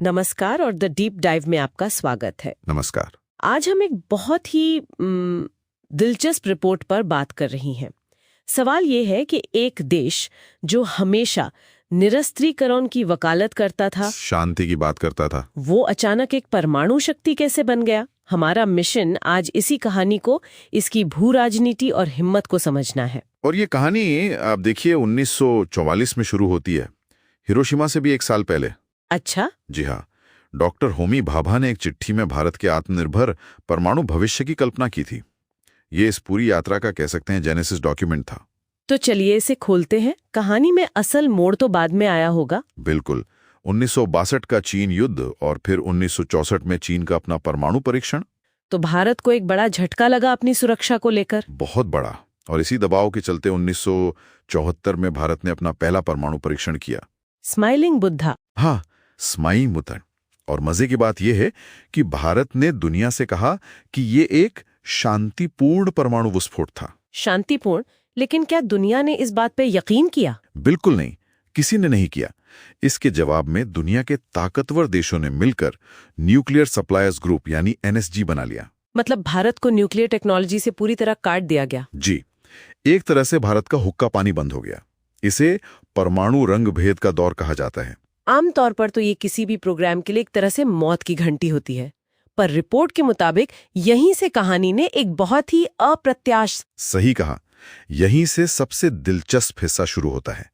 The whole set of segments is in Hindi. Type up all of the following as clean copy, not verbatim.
नमस्कार और द डीप डाइव में आपका स्वागत है। नमस्कार। आज हम एक बहुत ही दिलचस्प रिपोर्ट पर बात कर रही हैं। सवाल ये है कि एक देश जो हमेशा निरस्त्रीकरण की वकालत करता था, शांति की बात करता था, वो अचानक एक परमाणु शक्ति कैसे बन गया? हमारा मिशन आज इसी कहानी को, इसकी भू राजनीति और हिम्मत को समझना है। और ये कहानी आप देखिए 1944 में शुरू होती है, हिरोशिमा से भी एक साल पहले। अच्छा? जी हाँ, डॉक्टर होमी भाभा ने एक चिट्ठी में भारत के आत्मनिर्भर परमाणु भविष्य की कल्पना की थी। ये इस पूरी यात्रा का कह सकते हैं जेनेसिस डॉक्यूमेंट था। तो चलिए इसे खोलते हैं। कहानी में असल मोड़ तो बाद में आया होगा। बिल्कुल, 1962 का चीन युद्ध और फिर 1964 में चीन का अपना परमाणु परीक्षण। तो भारत को एक बड़ा झटका लगा अपनी सुरक्षा को लेकर। बहुत बड़ा। और इसी दबाव के चलते 1974 में भारत ने अपना पहला परमाणु परीक्षण किया। स्माइलिंग बुद्धा। हाँ, स्माई मुतन। और मजे की बात यह है कि भारत ने दुनिया से कहा कि ये एक शांतिपूर्ण परमाणु विस्फोट था। शांतिपूर्ण? लेकिन क्या दुनिया ने इस बात पे यकीन किया? बिल्कुल नहीं, किसी ने नहीं किया। इसके जवाब में दुनिया के ताकतवर देशों ने मिलकर न्यूक्लियर सप्लायर्स ग्रुप यानी एनएसजी बना लिया। मतलब भारत को न्यूक्लियर टेक्नोलॉजी से पूरी तरह काट दिया गया। जी, एक तरह से भारत का हुक्का पानी बंद हो गया। इसे परमाणु रंग भेद का दौर कहा जाता है। आमतौर पर तो ये किसी भी प्रोग्राम के लिए एक तरह से मौत की घंटी होती है, पर रिपोर्ट के मुताबिक यहीं से कहानी ने एक बहुत ही अप्रत्याशित। सही कहा, यहीं से सबसे दिलचस्प हिस्सा शुरू होता है।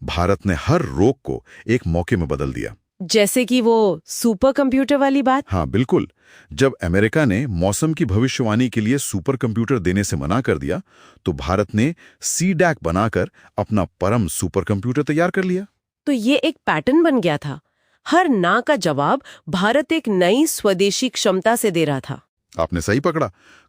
भारत ने हर रोक को एक मौके में बदल दिया। जैसे कि वो सुपर कंप्यूटर वाली बात। हाँ बिल्कुल, जब अमेरिका ने मौसम की भविष्यवाणी के लिए सुपर कंप्यूटर देने से मना कर दिया, तो भारत ने सीडैक बनाकर अपना परम सुपर कंप्यूटर तैयार कर लिया। तो ये एक पैटर्न बन गया था। हर ना का जवाब भारत एक नई स्वदेशी क्षमता से दे रहा था। आपने सही पकड़ा।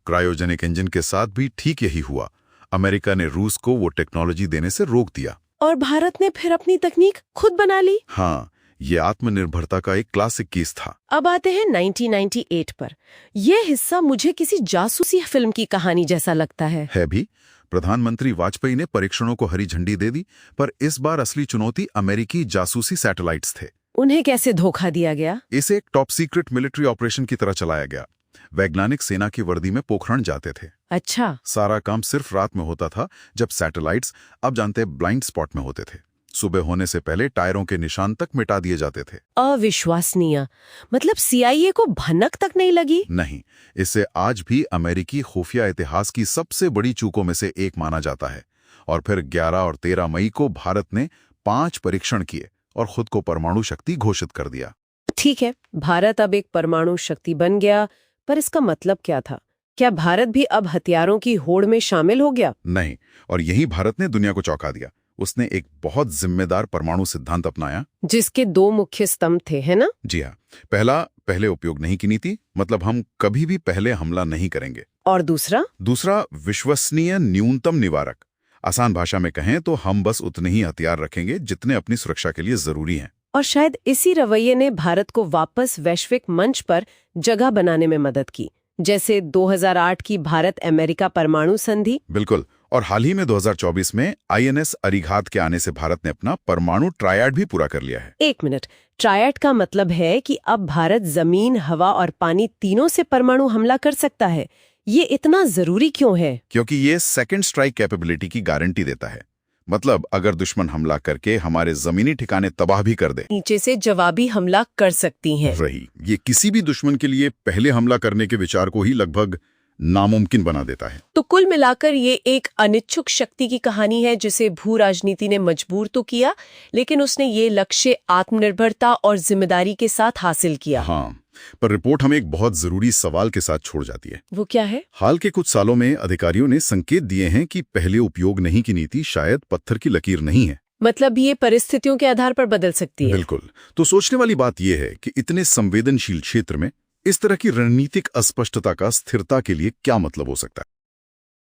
क्रायोजेनिक इंजन के साथ भी ठीक यही हुआ। अमेरिका ने रूस को वो टेक्नोलॉजी देने से रोक दिया और भारत ने फिर अपनी तकनीक खुद बना ली। हाँ, ये आत्मनिर्भरता का एक क्लासिक केस था। अब आते हैं 1998 पर। यह हिस्सा मुझे किसी जासूसी फिल्म की कहानी जैसा लगता है भी। प्रधानमंत्री वाजपेयी ने परीक्षणों को हरी झंडी दे दी, पर इस बार असली चुनौती अमेरिकी जासूसी सैटेलाइट्स थे। उन्हें कैसे धोखा दिया गया? इसे एक टॉप सीक्रेट मिलिट्री ऑपरेशन की तरह चलाया गया। वैज्ञानिक सेना की वर्दी में पोखरण जाते थे। अच्छा। सारा काम सिर्फ रात में होता था, जब सैटेलाइट्स, अब जानते हैं, ब्लाइंड स्पॉट में होते थे। सुबह होने से पहले टायरों के निशान तक मिटा दिए जाते थे। अविश्वसनीय। मतलब सीआईए को भनक तक नहीं लगी? नहीं, इसे आज भी अमेरिकी खुफिया इतिहास की सबसे बड़ी चूकों में से एक माना जाता है। और फिर 11 और 13 मई को भारत ने 5 परीक्षण किए और खुद को परमाणु शक्ति घोषित कर दिया। ठीक है, भारत अब एक परमाणु शक्ति बन गया, पर इसका मतलब क्या था? क्या भारत भी अब हथियारों की होड़ में शामिल हो गया? नहीं, और यही भारत ने दुनिया को चौंका दिया। उसने एक बहुत जिम्मेदार परमाणु सिद्धांत अपनाया, जिसके 2 मुख्य स्तंभ थे, है ना? जी हाँ। पहला, पहले उपयोग नहीं की नीति, मतलब हम कभी भी पहले हमला नहीं करेंगे। और दूसरा, विश्वसनीय न्यूनतम निवारक। आसान भाषा में कहें तो हम बस उतने ही हथियार रखेंगे जितने अपनी सुरक्षा के लिए जरूरी हैं। और शायद इसी रवैये ने भारत को वापस वैश्विक मंच पर जगह बनाने में मदद की, जैसे 2008 की भारत अमेरिका परमाणु संधि। बिल्कुल। और हाल ही में 2024 में आईएनएस अरिघात के आने से भारत ने अपना परमाणु ट्रायड भी पूरा कर लिया है। एक मिनट, ट्रायड का मतलब है कि अब भारत जमीन, हवा और पानी तीनों से परमाणु हमला कर सकता है। ये इतना जरूरी क्यों है? क्योंकि ये सेकंड स्ट्राइक कैपेबिलिटी की गारंटी देता है। मतलब अगर दुश्मन हमला करके हमारे जमीनी ठिकाने तबाह भी कर दे, नीचे से जवाबी हमला कर सकती हैं। ये किसी भी दुश्मन के लिए पहले हमला करने के विचार को ही लगभग नामुमकिन बना देता है। तो कुल मिलाकर ये एक अनिच्छुक शक्ति की कहानी है, जिसे भू राजनीति ने मजबूर तो किया, लेकिन उसने ये लक्ष्य आत्मनिर्भरता और जिम्मेदारी के साथ हासिल किया। हाँ, पर रिपोर्ट हमें एक बहुत जरूरी सवाल के साथ छोड़ जाती है। वो क्या है? हाल के कुछ सालों में अधिकारियों ने संकेत दिए हैं कि पहले उपयोग नहीं की नीति शायद पत्थर की लकीर नहीं है। मतलब ये परिस्थितियों के आधार पर बदल सकती है। बिल्कुल। तो सोचने वाली बात यह है कि इतने संवेदनशील क्षेत्र में इस तरह की रणनीतिक अस्पष्टता का स्थिरता के लिए क्या मतलब हो सकता है।